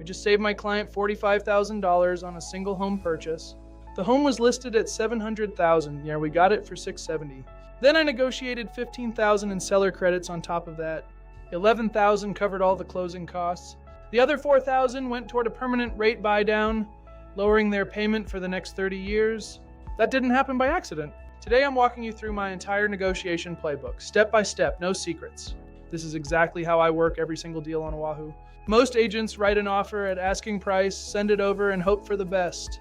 just saved my client $45,000 on a single home purchase. The home was listed at $700,000. Yeah, we got it for $670,000. Then I negotiated $15,000 in seller credits on top of that. $11,000 covered all the closing costs. The other $4,000 went toward a permanent rate buy down, lowering their payment for the next 30 years. That didn't happen by accident. Today I'm walking you through my entire negotiation playbook, step by step, no secrets. This is exactly how I work every single deal on Oahu. Most agents write an offer at asking price, send it over, and hope for the best.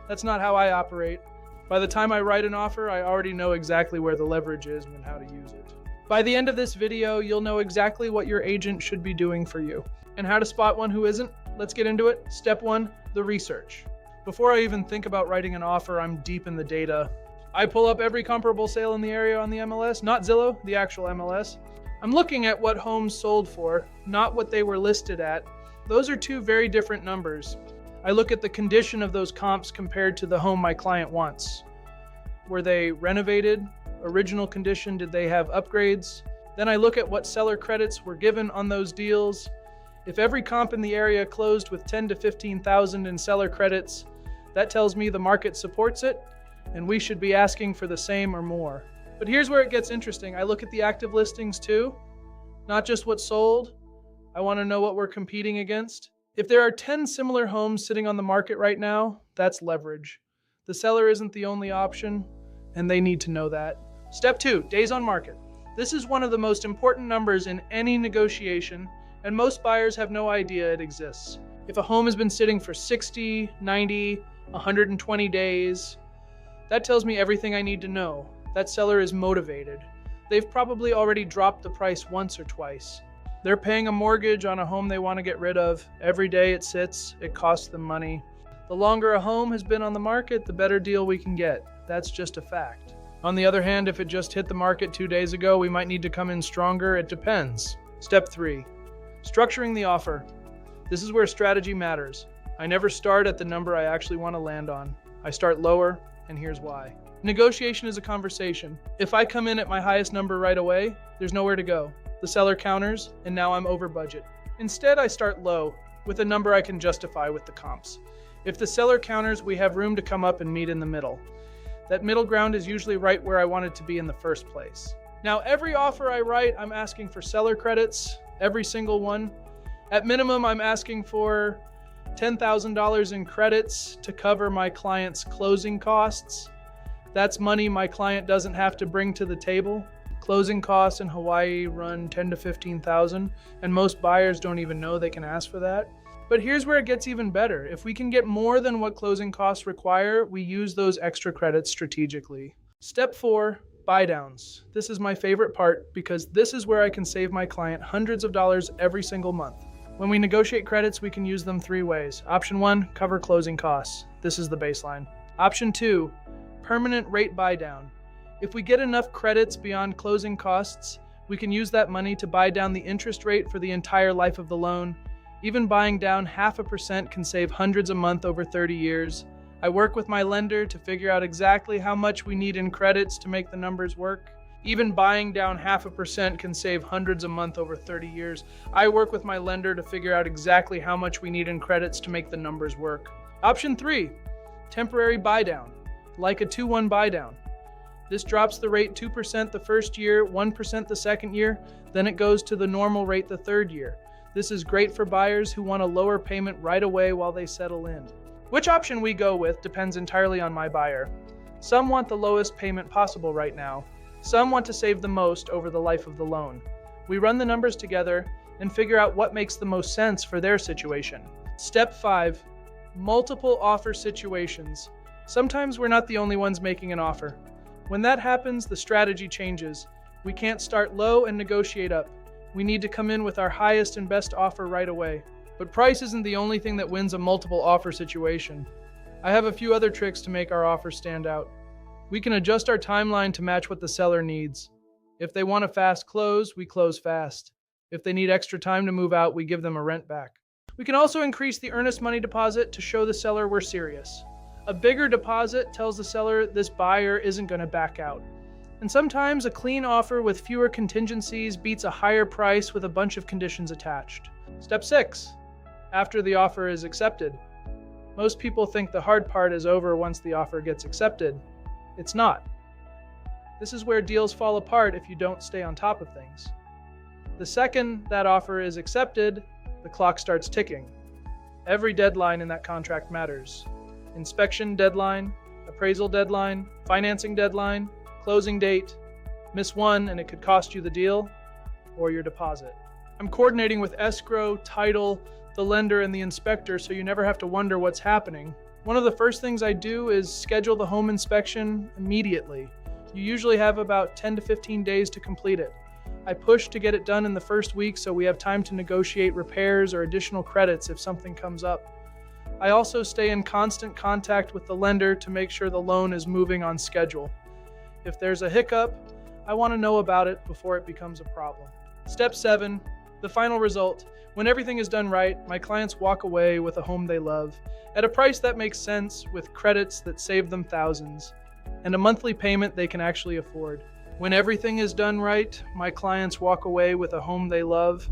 That's not how I operate. By the time I write an offer, I already know exactly where the leverage is and how to use it. By the end of this video, you'll know exactly what your agent should be doing for you. And how to spot one who isn't? Let's get into it. Step 1, the research. Before I even think about writing an offer, I'm deep in the data. I pull up every comparable sale in the area on the MLS, not Zillow, the actual MLS. I'm looking at what homes sold for, not what they were listed at. Those are two very different numbers. I look at the condition of those comps compared to the home my client wants. Were they renovated? Original condition? Did they have upgrades? Then I look at what seller credits were given on those deals. If every comp in the area closed with $10,000 to $15,000 in seller credits, that tells me the market supports it, and we should be asking for the same or more. But here's where it gets interesting. I look at the active listings too, not just what's sold. I want to know what we're competing against. If there are 10 similar homes sitting on the market right now, that's leverage. The seller isn't the only option, and they need to know that. Step 2, days on market. This is one of the most important numbers in any negotiation, and most buyers have no idea it exists. If a home has been sitting for 60, 90, 120 days, that tells me everything I need to know. That seller is motivated. They've probably already dropped the price once or twice. They're paying a mortgage on a home they want to get rid of. Every day it sits, it costs them money. The longer a home has been on the market, the better deal we can get. That's just a fact. On the other hand, if it just hit the market 2 days ago, we might need to come in stronger. It depends. Step 3, structuring the offer. This is where strategy matters. I never start at the number I actually want to land on. I start lower, and here's why. Negotiation is a conversation. If I come in at my highest number right away, there's nowhere to go. The seller counters, and now I'm over budget. Instead, I start low, with a number I can justify with the comps. If the seller counters, we have room to come up and meet in the middle. That middle ground is usually right where I wanted to be in the first place. Now, every offer I write, I'm asking for seller credits, every single one. At minimum, I'm asking for $10,000 in credits to cover my client's closing costs. That's money my client doesn't have to bring to the table. Closing costs in Hawaii run $10,000 to $15,000, and most buyers don't even know they can ask for that. But here's where it gets even better. If we can get more than what closing costs require, we use those extra credits strategically. Step 4, buy downs. This is my favorite part because this is where I can save my client hundreds of dollars every single month. When we negotiate credits, we can use them 3 ways. Option 1, cover closing costs. This is the baseline. Option 2, permanent rate buy down. If we get enough credits beyond closing costs, we can use that money to buy down the interest rate for the entire life of the loan. Even buying down 0.5% can save hundreds a month over 30 years. I work with my lender to figure out exactly how much we need in credits to make the numbers work. Even buying down 0.5% can save hundreds a month over 30 years. I work with my lender to figure out exactly how much we need in credits to make the numbers work. Option 3, temporary buy down, like a 2-1 buy down. This drops the rate 2% the first year, 1% the second year, then it goes to the normal rate the third year. This is great for buyers who want a lower payment right away while they settle in. Which option we go with depends entirely on my buyer. Some want the lowest payment possible right now. Some want to save the most over the life of the loan. We run the numbers together and figure out what makes the most sense for their situation. Step 5, multiple offer situations. Sometimes we're not the only ones making an offer. When that happens, the strategy changes. We can't start low and negotiate up. We need to come in with our highest and best offer right away. But price isn't the only thing that wins a multiple offer situation. I have a few other tricks to make our offer stand out. We can adjust our timeline to match what the seller needs. If they want a fast close, we close fast. If they need extra time to move out, we give them a rent back. We can also increase the earnest money deposit to show the seller we're serious. A bigger deposit tells the seller this buyer isn't going to back out. And sometimes a clean offer with fewer contingencies beats a higher price with a bunch of conditions attached. Step 6, after the offer is accepted. Most people think the hard part is over once the offer gets accepted. It's not. This is where deals fall apart if you don't stay on top of things. The second that offer is accepted, the clock starts ticking. Every deadline in that contract matters. Inspection deadline, appraisal deadline, financing deadline, closing date. Miss one and it could cost you the deal or your deposit. I'm coordinating with escrow, title, the lender, and the inspector so you never have to wonder what's happening. One of the first things I do is schedule the home inspection immediately. You usually have about 10 to 15 days to complete it. I push to get it done in the first week so we have time to negotiate repairs or additional credits if something comes up. I also stay in constant contact with the lender to make sure the loan is moving on schedule. If there's a hiccup, I want to know about it before it becomes a problem. Step 7, the final result. When everything is done right, my clients walk away with a home they love, at a price that makes sense, with credits that save them thousands, and a monthly payment they can actually afford. When everything is done right, my clients walk away with a home they love,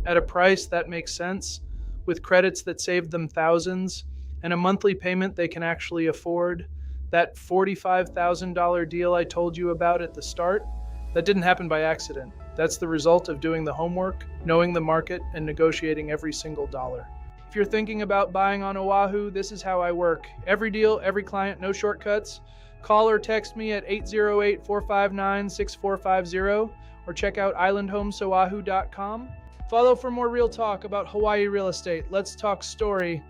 at a price that makes sense, with credits that save them thousands, and a monthly payment they can actually afford. That $45,000 deal I told you about at the start, that didn't happen by accident. That's the result of doing the homework, knowing the market, and negotiating every single dollar. If you're thinking about buying on Oahu, this is how I work. Every deal, every client, no shortcuts. Call or text me at 808-459-6450 or check out islandhomesoahu.com. Follow for more real talk about Hawaii real estate. Let's talk story.